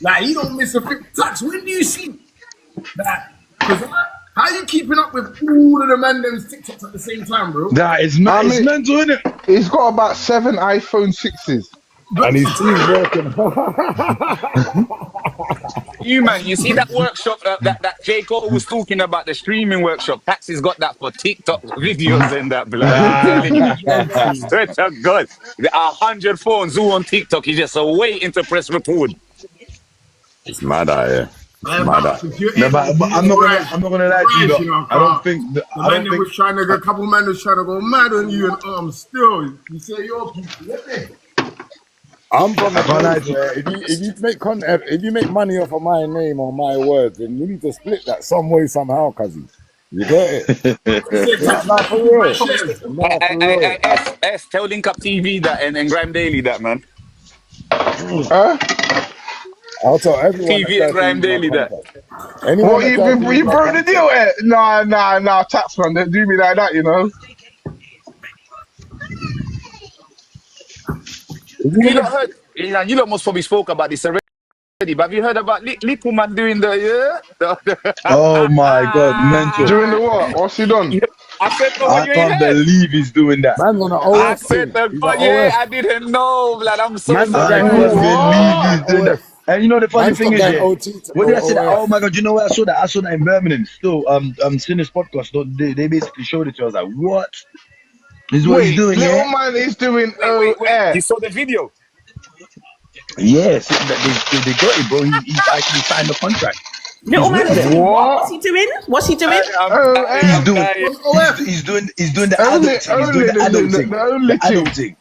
Like he don't miss a touch. When do you see that? Because how you keeping up with all of the man them's TikToks at the same time, bro? That is I it's mean, mental, innit? he's got about 7 iPhone 6s. But And his team's working. You man, you see that workshop that J. Cole was talking about, the streaming workshop. Taxi's got that for TikTok videos and that blood. I'm telling you. I swear to God. 100 phones who on TikTok, you just waiting to press record. It's mad out here. It's man, mad out. if you're No, able to but do I'm the not gonna rise, I'm not gonna lie to you, though. you know, I don't think that, the I man don't that think was trying to go, a couple men was trying to go mad on you and still, you say your people, yeah. I'm from I a can't lie place to you. where if you make content, if you make money off of my name or my words, then you need to split that some way somehow, cousin. You get it? You say Nah, tax nah, for real. shares. Nah, for real. Tell Link Up TV that and Grime Daily that, man. Huh? I'll tell everyone that TV and tries to Grime use my Daily that. content. Anyone What, that tries to use you my broke the content. deal? Nah, taxman, don't do me like that, you know? If you You wanna, lot heard, you lot most probably spoke about this already, but have you heard about Likkleman doing Oh my god, mental. Doing the what? What's he done? Yeah, I said, no, what I you ain't can't heard? believe he's doing that. man's on an I OF said, thing. to He's an God, yeah, OF. I didn't know, blood. I'm so Man's not I going surprised. can't OT. believe What? he's An doing that. OF. And you know the funny Man, thing stop is, going yeah, OT to what go did I say that? Oh OF. my god, you know where I saw that? I saw that in Birmingham. Still, seeing this podcast, they basically showed it to us. Like, what? This is what he's Wait, doing, little yeah? man is doing Wait. OF. You saw the video? Yes, they got it, bro. He's actually signed the contract. Little He's man's with them. doing what? What? What's he doing? What's he doing? I'm dying. He's OF. I'm doing dying. he's doing the Only, adult thing. He's doing the adult thing. the only The adult thing. thing.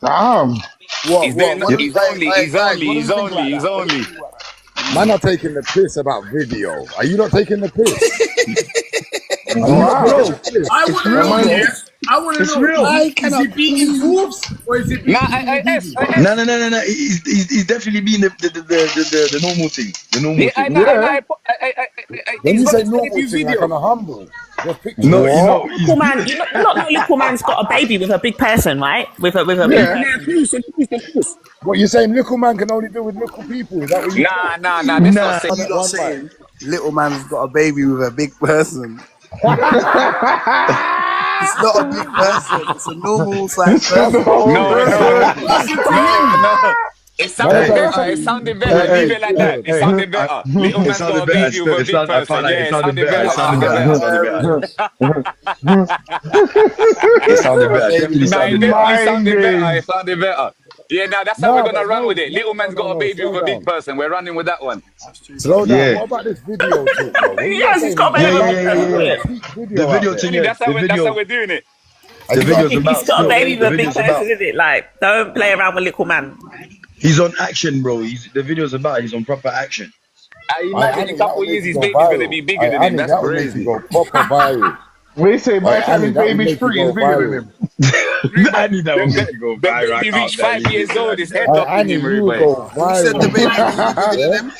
Damn. He's What? doing. What do you, guys, what do you think about He's that? What do you only. think about that? Man are taking the piss about video. Are you not taking the piss? Are you not Wow. taking the piss? I It's want to real. know, yeah. I want to It's know, real. is he beating dwarfs or is it Nah, beating the No. He's definitely been the normal thing. The normal yeah, thing. Yeah. When he's you got say his normal debut thing, like video. on a humble, just No, pictures. you know, What? he's Little man, you not know Little man's got a baby with a big person, right? With a big Yeah. person. What you saying? Little man can only do with little people. Is that what you saying? Nah. That's not nah. saying. You lot One mic. saying little man's got a baby with a big person. It's not a big person. It's a normal sized It's a person. normal No. person. No. It Man, sounded better. It sounded better. Leave it like that. It sounded better. Little It man's got sounded a better baby still. with a big I felt person. like Yeah, it it sounded sounded better. better. It It sounded sounded better. It better. sounded better. It sounded better. It definitely Nah, it sounded better. definitely Mind sounded better. games. It sounded better. Yeah, now that's how we're No, gonna but run with no, it. Little man's got a baby with slow a big down. person. We're running with that one. Slow down. Yeah. What about this video talk, though? What you not Yes, he's saying? got a He's baby got with a big person. Yeah. peak The video out video there. thing, yeah. That's how we're doing it. Have The you got video's peak about He's got a still. baby The with a big video's person, about. isn't it? Like, don't play around with Little man. He's on action, bro. The video's about. He's on proper action. I imagine in a Annie, that couple would of make years you his go baby's gonna viral. be bigger than him. Annie, That's that would make you crazy. go proper viral. We say by the time Annie, his that would baby's make you 3, he's go bigger than viral. him. I need that one make you go The viral. I baby can't reached 5 believe years it, old. man. His head docking Annie, him, you would everybody. go Who said the viral. baby's gonna be bigger than Yeah? him?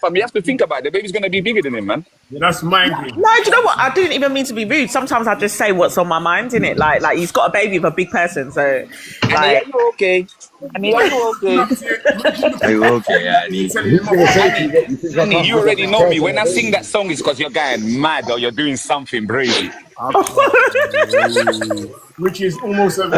But you have to think about it. The baby's gonna be bigger than him, man. Yeah, that's mind game. No, do you know what? I didn't even mean to be rude. Sometimes I just say what's on my mind, innit? Like he's got a baby with a big person, so Annie, are like you okay? Annie, are you okay? Are you okay, Annie? And he's going to say to you, Annie, what, you think I Annie, can't you pick up already this know me. person When or I sing baby? that song, it's because you're going mad or you're doing something crazy. I can't. Which is almost a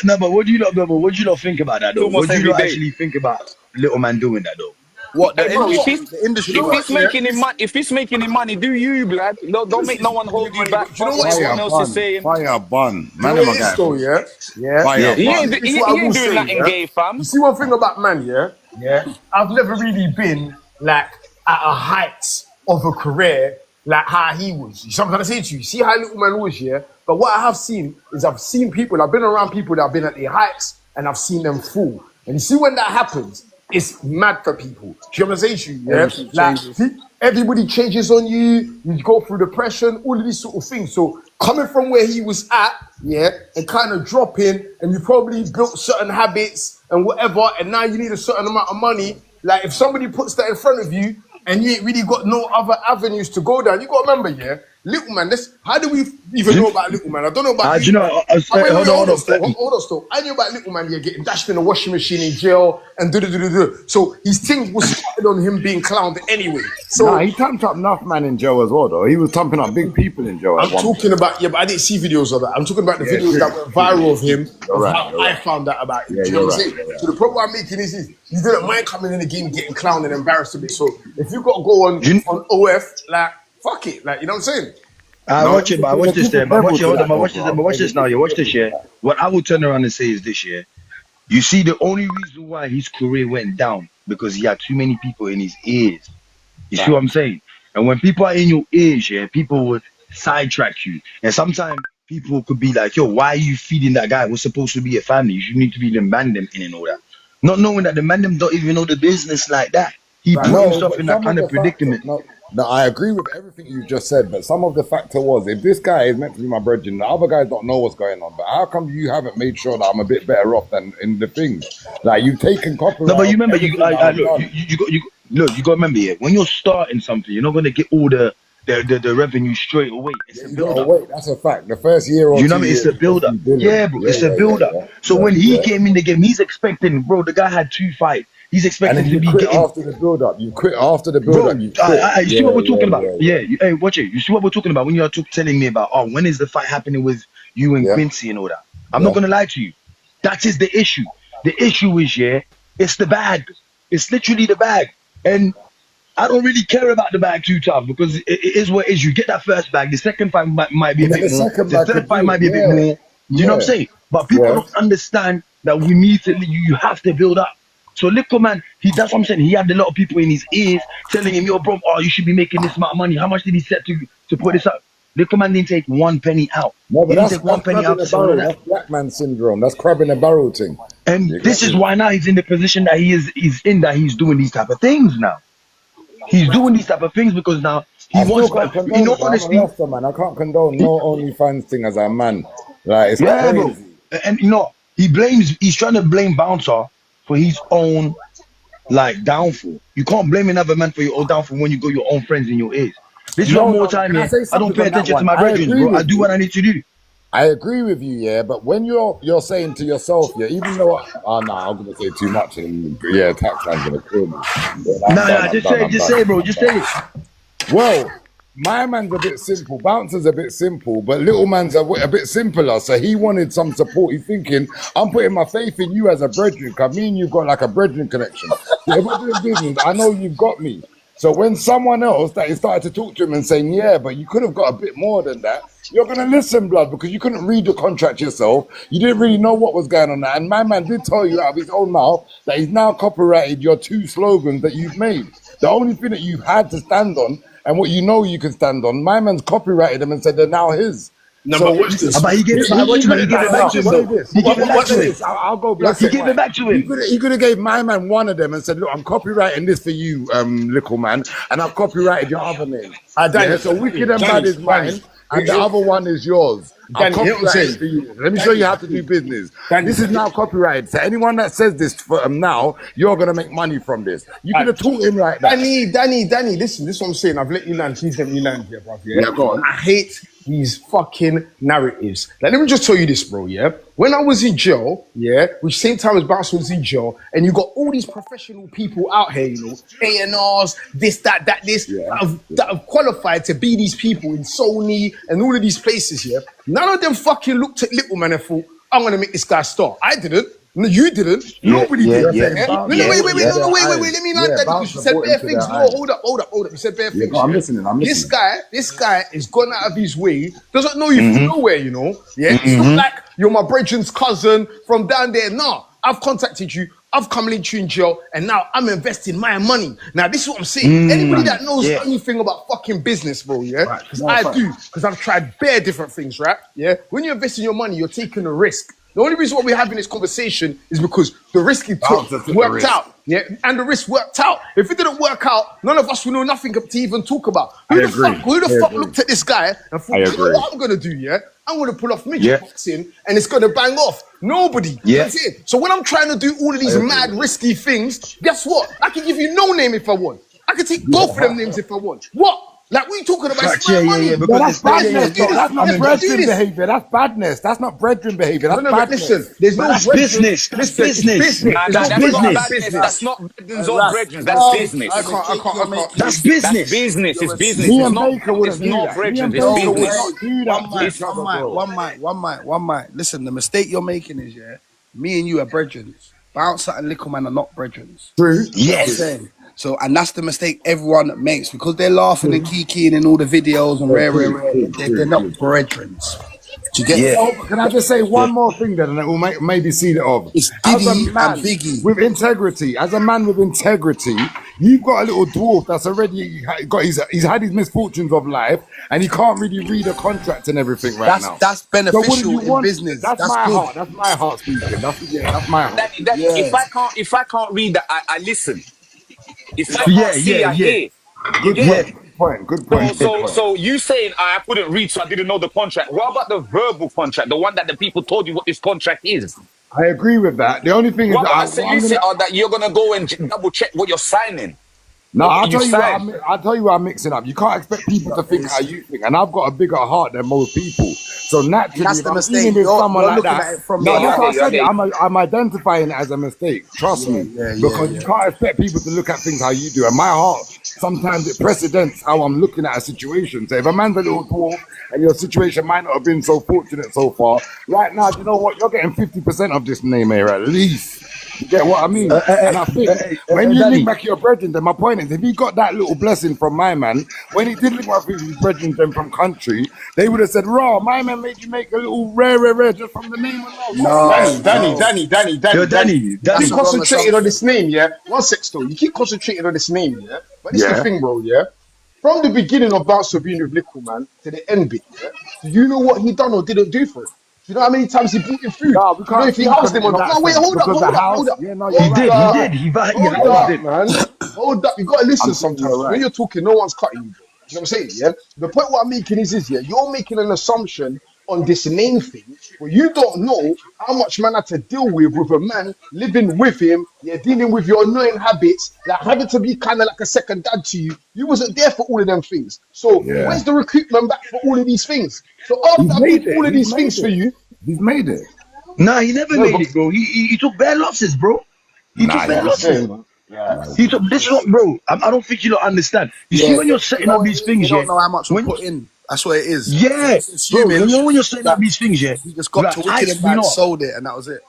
No, but what do you not think about that though? Almost What do you every not day. actually think about little man doing that though? What Hey, the bro, industry? The industry. You know what, yeah? if it's making him money, do you, blood? No, don't make no one hold you back. Do you know Fuck what? what Fire everyone else is bun. saying. Fire bun. You Man, know am what a it is guy. though, yeah? Yeah. Fire Yeah. He bun. ain't, This is he, what I he will ain't doing say, nothing yeah? gay, fam. You see one thing about man, yeah? Yeah. I've never really been like at a height of a career like how he was. You see what I'm trying to say to you? See how little man was, yeah? But what I have seen is I've seen people, I've been around people that have been at their heights and I've seen them fall. And you see when that happens, it's mad for people. Do you know what I'm saying to you? Yeah? Everything Like, changes. everybody changes on you, you go through depression, all of these sort of things. So coming from where he was at, yeah, and kind of dropping, and you probably built certain habits and whatever, and now you need a certain amount of money. Like if somebody puts that in front of you and you ain't really got no other avenues to go down, you gotta remember, yeah, Likkleman, how do we even know about Likkleman? I don't know about Do you know? Wait, Hold on. hold on, still. I knew about Likkleman, yeah, getting dashed in a washing machine in jail and do. So his thing was started on him being clowned anyway. So Nah, he thumped up enough man in jail as well, though. He was thumping up big people in jail. I'm talking about, but I didn't see videos of that. I'm talking about the videos that went viral of him, I found out about him. Yeah, Do you know what I'm you're saying? right. So the problem I'm making is you didn't mind coming in the game getting clowned and embarrassed a bit. So if you got to go on OF, like, fuck it. Like, you know what I'm saying? I watch it, but I watch this there. But watch it, hold on, but watch this now. You watch this, yeah. What I will turn around and say is this, yeah. You see, the only reason why his career went down because he had too many people in his ears. You see what I'm saying? And when people are in your ears, yeah, people would sidetrack you. And sometimes people could be like, yo, why are you feeding that guy? We're supposed to be a family. You need to be the man them in and all that. Not knowing that the man them don't even know the business like that. He put himself in that kind of predicament. No, I agree with everything you just said, but some of the factor was, if this guy is meant to be my brethren, the other guys don't know what's going on. But how come you haven't made sure that I'm a bit better off than in the things? Like, you've taken copyright. No, but you remember, you got to remember, yeah, when you're starting something, you're not going to get all the revenue straight away. It's a build-up. Wait, that's a fact. The first year or you know two what I mean? It's a build-up. Yeah, bro, it's a build-up. So when he came in the game, he's expecting, bro, the guy had 2 fights. He's expecting to be getting after the build-up. You quit after the build-up. You see what we're talking about? Hey, watch it. You see what we're talking about when you're telling me about, when is the fight happening with you and Quincy and all that? I'm not going to lie to you. That is the issue. The issue is, it's the bag. It's literally the bag. And I don't really care about the bag too tough because it is what it is. You get that first bag. The second fight might be a bit more. The third fight might be a bit more. You know what I'm saying? But people don't understand that we need to, you have to build up. So Likkleman, that's what I'm saying. He had a lot of people in his ears telling him, yo, bro, you should be making this amount of money. How much did he set to put this up? Likkleman didn't take 1 penny out. No, but that's 1 penny out. That's black man syndrome. That's crab in a barrel thing. And this is why now he's in the position that he's in, that he's doing these type of things now. He's doing these type of things because now he wants, in all honesty, man, I can't condone no OnlyFans thing as a man. Like, it's crazy. Bro. And he's trying to blame Bouncer for his own downfall. You can't blame another man for your own downfall when you got your own friends in your ears. This is one more time, yeah. I don't pay attention to my brethren, bro. I do what I need to do. I agree with you, yeah, but when you're saying to yourself, yeah, even though I'm gonna say too much, and tax man's gonna kill me. Just say, bro, just say it. Well, my man's a bit simple, Bouncer's a bit simple, but little man's a bit simpler. So he wanted some support. He's thinking, I'm putting my faith in you as a brethren, because me and you've got like a brethren connection. So if we're doing business, I know you've got me. So when someone else that he started to talk to him and saying, yeah, but you could have got a bit more than that, you're going to listen, blood, because you couldn't read the contract yourself. You didn't really know what was going on there. And my man did tell you out of his own mouth that he's now copyrighted your 2 slogans that you've made. The only thing that you've had to stand on and what you know you can stand on, my man's copyrighted them and said they're now his. No, so, but watch this. But he gave it back to him. I'll go black. He gave it back to him. He could have gave my man one of them and said, look, I'm copyrighting this for you, Likkleman, and I've copyrighted your other name. So Wicked and Bad is mine, and the other one is yours. I've copyrighted for you. Let me show you how to do business. This is now copyrighted. So anyone that says this for now, you're going to make money from this. You could have taught him like that. Danny, listen, this is what I'm saying. I've let you land. Please let me land here, bro. Yeah, go on. I hate these fucking narratives. Like, let me just tell you this, bro, yeah? When I was in jail, yeah, which same time as Bounce was in jail, and you got all these professional people out here, you know, A&Rs, this, that, that have qualified to be these people in Sony and all of these places, yeah? None of them fucking looked at Likkleman and thought, I'm going to make this guy start. I didn't. No, you didn't. Nobody did. Wait. Let me land that because you said bare things. No, hold up. You said bare things. I'm listening. This guy is gone out of his way. Doesn't know you from nowhere, you know. Yeah, it's not like you're my brethren's cousin from down there. No, I've contacted you. I've come into you in jail, and now I'm investing my money. Now, this is what I'm saying. Anybody that knows anything about fucking business, bro, yeah, because I do, because I've tried bare different things, right? Yeah, when you invest in your money, you're taking a risk. The only reason why we're having this conversation is because the risk it took worked out. Yeah, and the risk worked out. If it didn't work out, none of us will know nothing to even talk about. Who the fuck looked at this guy and thought, you know what I'm going to do, yeah? I'm going to pull off midget boxing and it's going to bang off. Nobody. Yeah. That's it. So when I'm trying to do all of these mad, risky things, guess what? I can give you no name if I want. I can take both of them names if I want. What? Like, what are you talking about? It's Facts, my money. yeah. No, Because that's there's, badness, Do though. this. That's not Let's not do brethren this. behavior. That's badness. That's not brethren behavior. That's No, but listen, badness. there's but no that's brethren. business. That's Listen, it's business. business. Nah, It's nah, That's not that's not business. business. badness. That's Ras, not brethrens or Ras, brethrens. the That's mistake, business. the mistake you're making That's is That's business. business. It's you're business. Me It's and assuming. not. Baker It's wouldn't do not that. Me brethren. and It's Baker No would business. way. not do that to each other, bro. One mic. Listen, the mistake you're making is, yeah, me and you are brethren. Bouncer and Likkleman are not brethren. True. You get what I'm Yes. saying? So, and that's the mistake everyone makes because they're laughing and kikiing in all the videos and Yeah, rare. true. They're not brethren. Do you get Yeah. me? So, can I just say one more thing then, and it will maybe seal it off? It's As a Diddy and man Biggie. with integrity, you've got a little dwarf that's already got he's had his misfortunes of life, and he can't really read a contract and everything right now. That's So, what do beneficial you in want? business. That's That's my good. heart. That's my heart speaking. That's my heart Danny, speaking. Yeah. if I can't read that, I listen. If I Yeah, can't yeah, see, I yeah. hear. You Good get Yeah. it? point. Good point. Good point. Good point. So you saying I couldn't read, so I didn't know the contract. What about the verbal contract, the one that the people told you what this contract is? I agree with that. The only thing is What that about a what I'm gonna. solicitor that you're gonna go and double check what you're signing No, or what I'll you tell you what signed? I'll tell you what I'm mixing up. You can't expect people to think how you think, and I've got a bigger heart than most people. So And naturally, that's if the I'm mistake. dealing with someone You're like looking that, at it from Yeah, no, your you, that's I heart. what get I you. I said. get you. I'm identifying it as a mistake. Trust me, because you Yeah. can't expect people to look at things how you do. And my heart sometimes it precedents how I'm looking at a situation. So if a man's a little dwarf and your situation might not have been so fortunate so far, right now, do you know what? You're getting 50% of this name here at least. You get what I mean? And I think when you link Danny. back your brethren, then my point is, if he got that little blessing from my man, when he did link up with his brethren then from country, they would have said, "Raw, my man made you make a little rare just from the name alone." You get what I No, mean? Yo, Danny. Danny, You keep that's a Danny. wrong concentrating on this assumption. name, yeah? One sec still. You keep concentrating on this name, yeah? But this is the Yeah. thing, bro, yeah? From the beginning of Bouncer being with Likkleman to the end bit, yeah? Do you know what he done or didn't do for him? Do you know how many times he bought him food? No, we Do you know can't if he speak housed on him it or in not? that No, wait, sense hold up, because the hold up, house. hold up. Yeah, no, you're He Hold right. did, You're he up, did. right. He hold housed up, him. man. Hold up. You gotta listen I'm saying sometimes. you're 'Cause when right you're talking, no one's cutting you, bro. You know what I'm saying? Yeah. The point what I'm making is yeah, you're making an assumption on this name thing, but you don't know how much man had to deal with a man living with him, yeah, dealing with your annoying habits, like having to be kind of like a second dad to you. You wasn't there for all of them things. So Yeah. where's the recruitment back for all of these things? So after He's I did made it. all of He's these made things for it. you, He's made it. Nah, he never no, made but it, bro. He took bare losses, bro. He took Nah, he that's bare what I'm didn't. losses. saying, man. Yeah. Nah, he He took didn't. this is what, bro. I don't think you don't understand. You see, Yeah, when you're you setting know up what it these is? They things, yeah. don't know how much we When put in. That's what it is. They're yeah, just bro. assuming When you're setting up that these things, yeah. he just got Like to I, Wicked and you Bad, know, what? sold it, and that was it.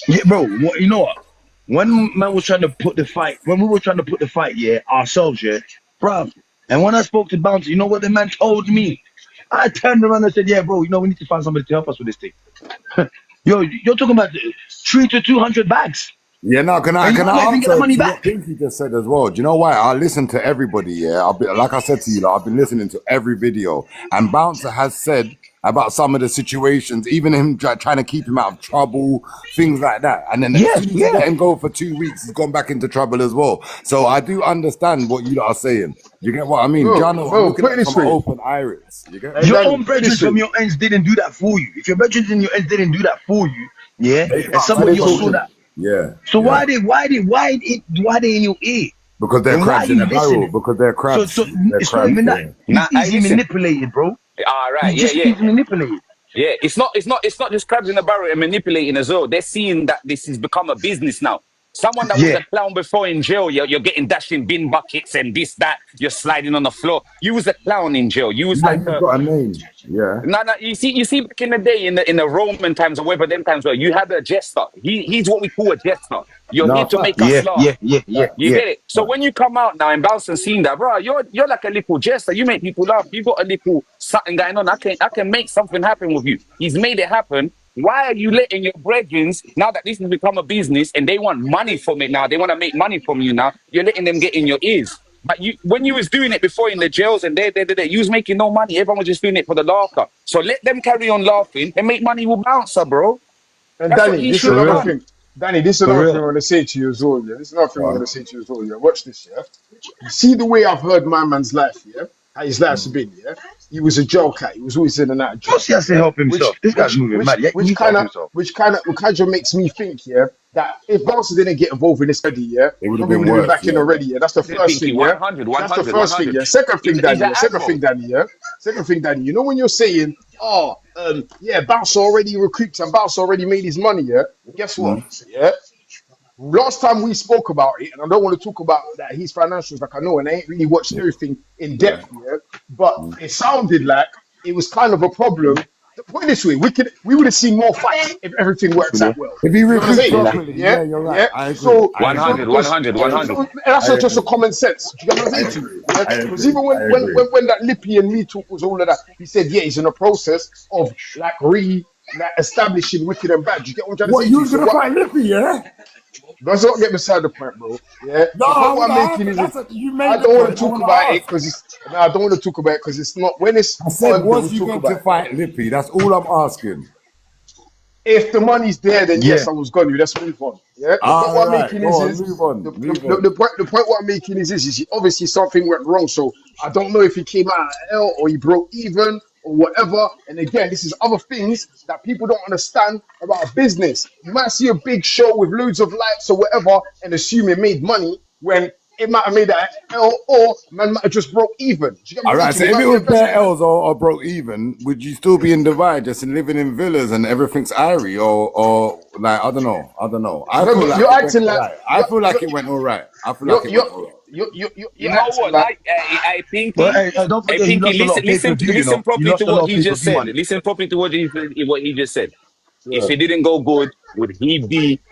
Yeah, bro. You know what? When man was trying to put the fight, when we were trying to put the fight, yeah, ourselves, yeah, bro. And when I spoke to Bounty, you know what the man told me? I turned around and said, yeah, bro, you know, we need to find somebody to help us with this thing. Yo, you're talking about 300 to 200 bags. Yeah, no, And you can might not I even get the answer money to what back. Pinky just said as well? Do you know why? I listen to everybody, yeah. Like I said to you, like, I've been listening to every video. And Bouncer has said about some of the situations, even him trying to keep him out of trouble, things like that. And then as Yeah, soon as you yeah. let him go for 2 weeks, he's gone back into trouble as well. So I do understand what you lot are saying. You get what I mean? Jano, I'm Bro, looking put at it it this from an way. open iris. You get? Hey, Your Danny, own put it brethren this way. from your ends didn't do that for you. If your brethren in your ends didn't do that for you, yeah, They and can't Why somebody they speak else on saw talking? it. that. Yeah, So yeah. why they in your ear? Because they're And why are crabs in you a barrel. listening? Because they're So crabs. They're it's not crabs, even that. yeah. He's Nah, I easily listen. manipulated, bro. All right, He's yeah, just yeah. easily manipulated. Yeah, it's not just crabs in the barrel and manipulating as well. They're seeing that this has become a business now. Someone that was Yeah. a clown before in jail, you're getting dashed in bin buckets and this, that. You're sliding on the floor. You was a clown in jail. You was Now like you've got a name. Yeah. no, no. You see, back in the day, in the Roman times or whatever, them times where you had a jester. He's what we call a jester. You're here No, to make facts. us Yeah, laugh. yeah, yeah, yeah, You yeah. get it? So when Facts. you come out now and bounce and seeing that, bro, you're like a little jester. You make people laugh. You got a little something going on. I can make something happen with you. He's made it happen. Why are you letting your brethren, now that this has become a business and they want money from it now, they want to make money from you now, you're letting them get in your ears. But you, when you was doing it before in the jails and you was making no money. Everyone was just doing it for the laughter. So let them carry on laughing and make money with bouncer, bro. And That's what Danny, he this is should For have another real. done. thing. Danny, this is For another thing real. I'm going to say to you as well. Yeah, this is another thing I'm going to Um, say to you as well. Yeah, watch this. Yeah, you see the way I've heard my man's life. Yeah, how his life's been, yeah. He was a jail cat. He was always in and out of Of jail. course he has to help himself. This guy's moving mad. Yeah, he Which needs to help kind of, himself. which kind of makes me think, yeah, that if Bouncer didn't get involved in this already, yeah, It would have probably been would have been worse. back in already. Yeah, that's the first Pinky, thing, yeah. 100, That's the 100, first thing, 100. yeah. Second thing, He's Danny. an Yeah. Second admiral. thing, Danny. Yeah. Second thing, Danny. You know when you're saying, oh, yeah, Bouncer already recouped and Bouncer already made his money, yeah. Well, guess what? Yeah. Last time we spoke about it, and I don't want to talk about that his financials, like I know, and I ain't really watched everything in Yeah. depth, yeah. But it sounded like it was kind of a problem. Put it this way, we would have seen more fights if everything works out well. If he You know what I'm recouped saying? properly, yeah, you're right. Yeah. I agree. So, I agree. 100, 100, 100. and that's I not just a agree. common sense. Do you get what I'm saying to you? Yeah. I Because agree. even I agree. when that Lippy and me talk was all of that, he said, yeah, he's in a process of like establishing wicked and bad. Do you get what I'm trying to What, say? you To you? was So gonna what? fight Lippy, yeah? Let's not get beside the point, bro. Yeah. No, The point I what want I'm to making is, ask. You I made the don't want point. to I talk want to about it ask. because I don't want to talk about it because it's not when it's I said, on that we was you talk going about to it. fight Lippy? That's all I'm asking. If the money's there, then Yeah. yes, I was going to. Let's move on. Yeah. The point All what I'm right, making go is, on, is move on, the, move the, on. the point what I'm making is obviously something went wrong. So I don't know if he came out at L or he broke even or whatever. And again, this is other things that people don't understand about business. You might see a big show with loads of lights or whatever and assume it made money when it might have made that L or man might have just broke even. Do you get what All I'm right, so saying? if It it might be a was bare investment. L's or broke even, would you still be in Dubai just living in villas and everything's airy or like I don't know. I No, feel but like you're it went acting all like right. I feel like it went all right. I feel like you're it you're went all right. you're You know acting what? like Like, hey, But Pinky, hey, don't hey, forget he Pinky, lost a lot of pay-per-view, you listen know. He properly to lost a what lot of he just pay-per-view said. money. Listen properly to what he just said. yeah. If it didn't go good, would he be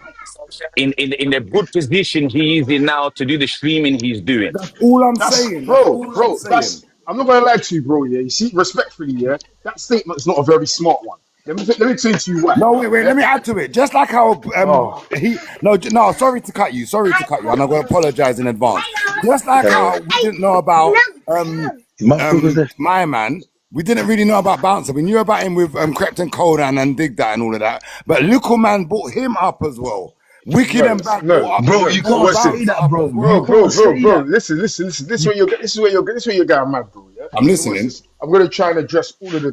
in the good position he is in now to do the streaming he's doing? That's all I'm That's saying. That's bro, all I'm bro. saying. That's I'm not gonna lie to you, bro. Yeah, you see, respectfully, yeah, that statement's not a very smart one. Let me explain to you why. No, wait. Yeah. Let me add to it. Just like how Oh, he no. Sorry to cut you. Sorry to cut you. And I'm going to apologize in advance. Just like how we didn't know about Motherfuckers there. my man. We didn't really know about Bouncer. We knew about him with Krypton Codan and Dig That and all of that. But Likkleman brought him up as well. Wicked no, and Bad no, brought up Bro, no. you So can't brought what's it, say Bouncer that, up bro. as You bro, well. bro, can't bro, say bro? that. Listen. This is where you're going mad, bro. Yeah. I'm So what's listening. this? I'm gonna try and address all of the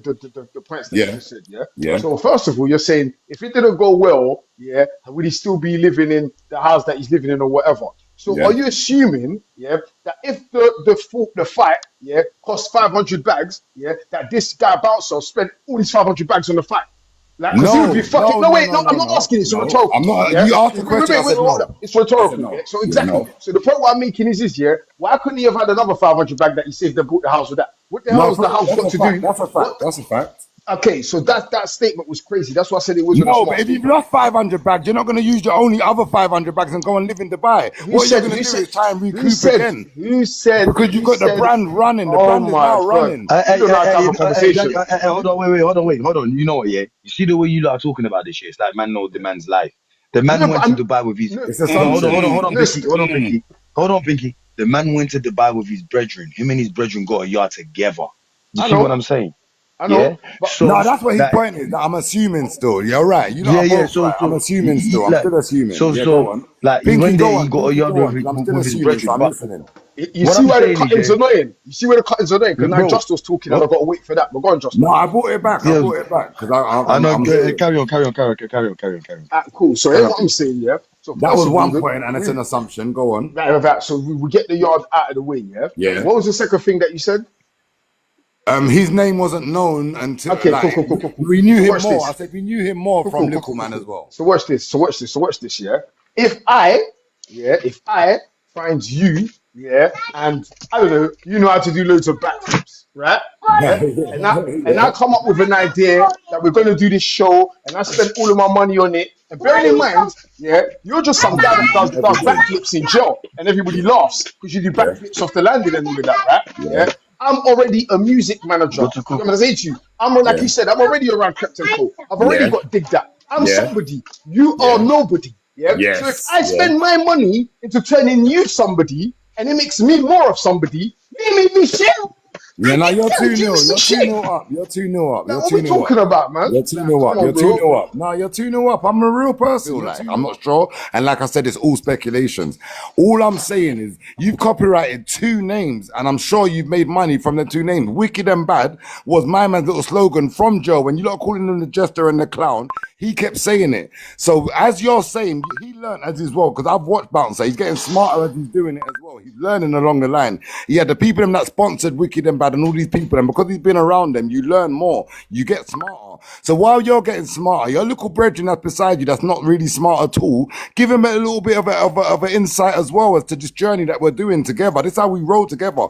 points that you Yeah, just said. Yeah. yeah, So first of all, you're saying if it didn't go well, yeah, would he still be living in the house that he's living in or whatever? So yeah. are you assuming, yeah, that if the fight, yeah, cost 500 bags, yeah, that this guy Bouncer spent all these 500 bags on the fight? Like, because he would No, be fucking. no, No, no, wait, no, no, I'm no, not no, asking. It's no. I'm rhetorical. not. Yeah. You asked the Wait, wait, question. I wait, wait, said hold up. no. It's I said rhetorical. Yeah. no. So Yeah, exactly. no. So the point what I'm making is this. Yeah. Why couldn't he have had another 500 bag that he saved and bought the house with that? What the hell No, has the house that's got a to fact. do? That's a What? fact. That's a fact. Okay. So that statement was crazy. That's why I said it wasn't a No, but smart if you've statement. lost 500 bags, you're not going to use your only other 500 bags and go and live in Dubai. Who What you're said? going Who to do said? is try and Who recoup said? again Who said? because you've Who got the said? brand running. The Oh brand is my now god! running. You don't know how to have a Hey, conversation. hold on, hold on. You know what, yeah? You see the way you lot are talking about this shit? It's like man knows the man's life. The man No, but went to I'm Dubai with his. no, It's No, assumption. no, Hold on, Pinky. The man went to Dubai with his brethren. Him and his brethren got a yard together. You I see what know, I'm saying? I Yeah. know, but No, So that's what his that point is. That I'm assuming still. You're right. You lot yeah, are yeah. both right. I'm assuming still. I'm Like still assuming. so Yeah, so go on. like he Pinky, went there. go He on. got a Pinky, yard go on. 'Cause I'm still with his assuming, so brethren. I'm But listening. you what see I'm why the saying is, cutting's yeah, annoying. You see where the cutting's annoying because now bro. Justo's talking and What? I got to wait for that. But go on, No, Justo. I brought it back. I Yeah, brought it back because I know. I'm hearing. Carry on. Cool. So Carry here's on, what I'm Pinky. saying. Yeah. So That first was of all, one point, and it's an assumption. Go on. so we get the yard out of the way. Yeah. Yeah. What was the second thing that you said? His name wasn't known until Okay. Cool. like Cool. Cool. Cool. Cool. we knew So him watch more. I this. said we knew him more Cool. from Cool. Cool. Cool. Cool. Likkleman as Cool. well. So watch this. So watch this. So watch this. Yeah. If I find you, yeah, and I don't know, you know how to do loads of backflips, right? Yeah, and I come up with an idea that we're gonna do this show, and I spend all of my money on it. And bearing in mind, yeah, you're just some guy that does Everything. backflips in jail, and everybody laughs because you do Yeah. backflips off the landing and all of that, right? Yeah. Yeah. I'm already a music manager. Go to You know cook. what I'm saying to you? Like Yeah. you said, I'm already around Captain Cole. I've already Yeah. got Dig That. I'm Yeah. somebody. You are Yeah. nobody. Yeah. So if Yes. I Yeah. spend my money into turning you somebody, and it makes me more of somebody, you made me shit. Yeah, now you're 2-0. Give me some You're shit. 2-0 up. You're 2-0 up. Like, You're what we 2-0 talking up. about, man? You're 2-0 Come up. on, You're bro. 2-0 up. No, you're 2-0 up. I'm a real person. Like, I'm not sure. And like I said, it's all speculation. All I'm saying is you've copyrighted 2 names, and I'm sure you've made money from the 2 names. Wicked and Bad was my man's little slogan from Joe. When you lot calling him the jester and the clown, he kept saying it. So as you're saying, he learned as well, because I've watched Bouncer. He's getting smarter as he's doing it as well. He's learning along the line. He had the people that sponsored Wicked and Bad and all these people, and because he's been around them, you learn more. You get smarter. So while you're getting smarter, your little brethren that's beside you that's not really smart at all, give him a little bit of an insight as well as to this journey that we're doing together. This is how we roll together.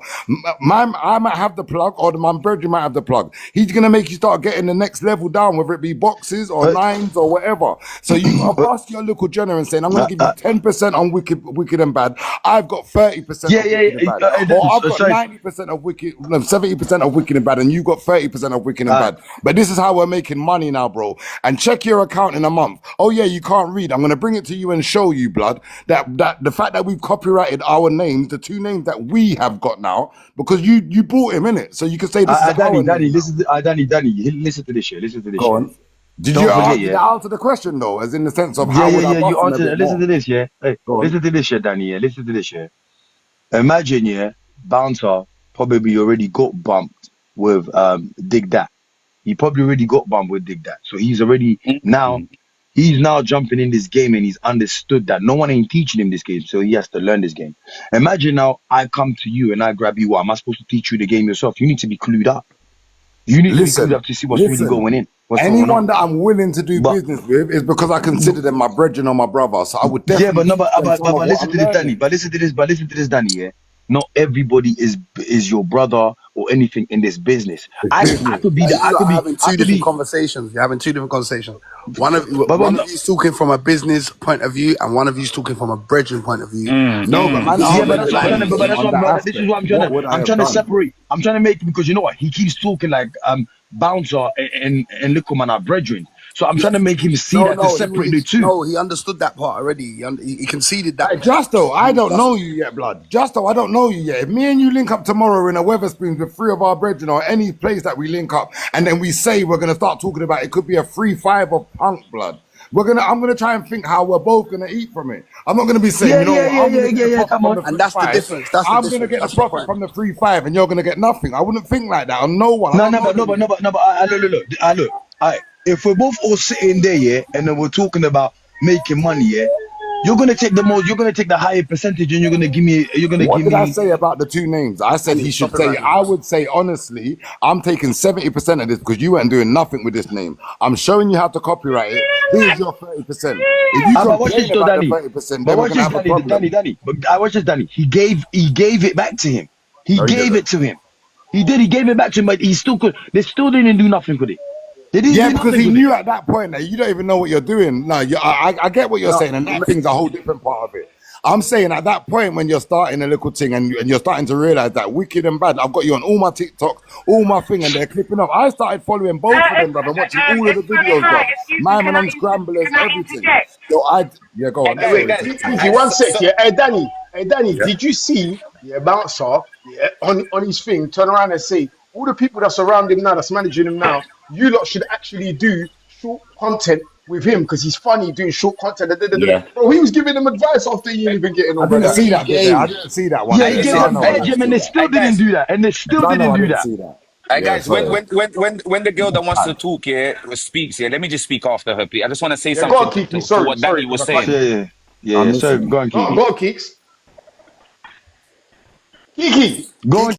I might have the plug, or my brethren might have the plug. He's going to make you start getting the next level down, whether it be boxes or nines or whatever. So you got to bust your little general and saying, I'm going to give you 10% on Wicked and Bad. I've got 30% of Wicked and Bad. Or I've got 90% of Wicked, no, 70% of Wicked and Bad, and you got 30% of Wicked and Bad. But this is how we're making money now, bro. And check your account in a month. Oh yeah, you can't read. I'm going to bring it to you and show you, blood, that the fact that we've copyrighted our names, the 2 names that we have got now, because you brought him in it. So you can say this is Danny, our name. listen to Danny, listen to this shit. Listen to this Go shit. on. Did Don't you forget, did I answer the question though, as in the sense of how would I you bust him a answered bit it. Listen more? to this, yeah. Hey, listen to this shit, Danny. Yeah, listen to this shit. Imagine, yeah, Bouncer probably already got bumped with Dig That. He probably already got bumped with Dig That. So he's already he's now jumping in this game, and he's understood that no one ain't teaching him this game, so he has to learn this game. Imagine now I come to you and I grab you. What am I supposed to teach you the game yourself? You need to be clued up. You need to be clued up to see what's really going in. Anyone that I'm willing to do business with is because I consider them my brethren or my brother. So I would definitely. Yeah, but listen to this, Danny. But listen to this, Danny. Yeah, not everybody is your brother or anything in this business. I could be. You're having two different conversations. You're having 2 different conversations. One of you's talking from a business point of view, and one of you's talking from a brethren point of view. No, but man, that's this is what I'm trying to. I'm trying to separate. I'm trying to make, because you know what, he keeps talking like Bouncer and Likkleman are brethren. So I'm trying to make him see to separate the 2. No, he understood that part already. He conceded that. Justo, I don't know you yet, blood. Justo, I don't know you yet. If me and you link up tomorrow in a Weatherspoons with 3 of our brethren or any place that we link up, and then we say we're gonna start talking about it could be a 3-5 of punk, blood. I'm gonna try and think how we're both gonna eat from it. I'm not gonna be saying, Come on. And that's the difference. I'm gonna get the profit from the 3-5, and you're gonna get nothing. I wouldn't think like that on no one. No, but look. If we're both all sitting there, yeah, and then we're talking about making money, yeah, you're gonna take the higher percentage, and you're gonna give me. What did I say about the 2 names? I said he should say. I would say honestly, I'm taking 70% of this because you weren't doing nothing with this name. I'm showing you how to copyright it. Here's your 30%. If you complain about the 30%, then we're gonna have a problem. Danny. But I watched this, Danny. He gave it back to him. He gave it to him. He did. He gave it back to him, but he still could. They still didn't do nothing with it. Yeah, because he knew at that point that you don't even know what you're doing. No, I get what you're saying, and that thing's a whole different part of it. I'm saying at that point when you're starting a little thing and you're starting to realize that Wicked and Bad, I've got you on all my TikTok, all my thing, and they're clipping up. I started following both of them, brother, and watching all of the videos, bro. My man on Scramblers, everything. So go on. Kiki, one sec, yeah. Hey, Danny, did you see Bouncer on his thing turn around and say, all the people that's around him now, that's managing him now, you lot should actually do short content with him because he's funny doing short content. Bro, he was giving them advice after he ain't even getting on. I didn't see that. I didn't see that one. Yeah, he gave them Benjamin, and they still didn't do that. And they still didn't do that. Hey guys, when the girl that wants to talk here speaks here, let me just speak after her, please. I just want to say something to what Danny was saying. Yeah. So go on, Kiki. Go on, Keeks. Kiki. Go on.